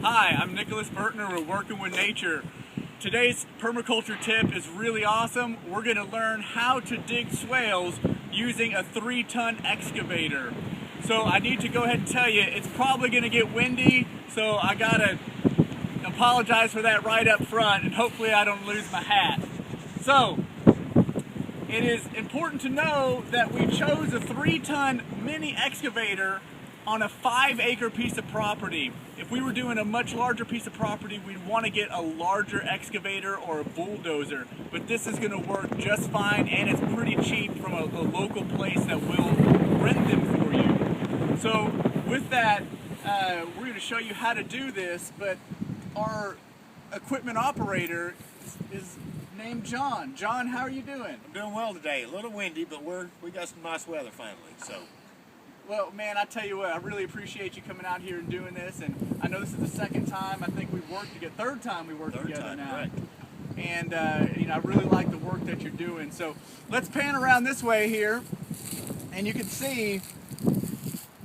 Hi, I'm Burtner. We're working with nature. Today's permaculture tip is really awesome. We're going to learn how to dig swales using a 3-ton excavator. So I need to go ahead and tell you, it's probably going to get windy, so I got to apologize for that right up front, and hopefully I don't lose my hat. So, it is important to know that we chose a 3-ton mini excavator on a 5-acre piece of property. If we were doing a much larger piece of property, we'd want to get a larger excavator or a bulldozer. But this is going to work just fine, and it's pretty cheap from a local place that will rent them for you. So with that, we're going to show you how to do this, but our equipment operator is named John. John, how are you doing? I'm doing well today. A little windy, but we got some nice weather finally. So. Well, man, I tell you what, I really appreciate you coming out here and doing this. And I know this is the second time I think we've worked together. Third time we worked together now. Right. And you know, I really like the work that you're doing. So let's pan around this way here, and you can see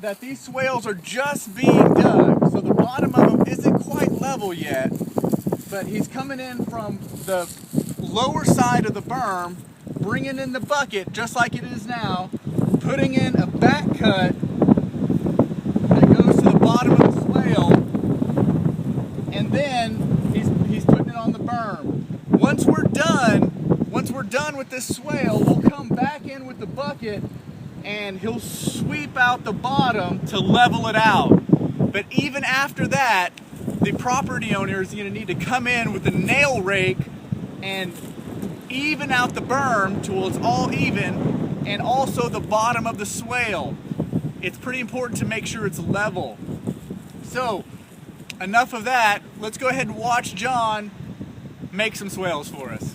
that these swales are just being dug. So the bottom of them isn't quite level yet, but he's coming in from the lower side of the berm, bringing in the bucket just like it is now, putting in a back cut that goes to the bottom of the swale, and then he's putting it on the berm. Once we're done with this swale, we'll come back in with the bucket and he'll sweep out the bottom to level it out. But even after that, the property owner is going to need to come in with a nail rake and even out the berm till it's all even, and also the bottom of the swale. It's pretty important to make sure it's level. So, enough of that. Let's go ahead and watch John make some swales for us.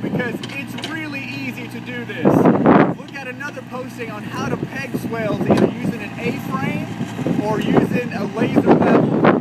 Because it's really easy to do this. Look at another posting on how to peg swales, either using an A-frame or using a laser level.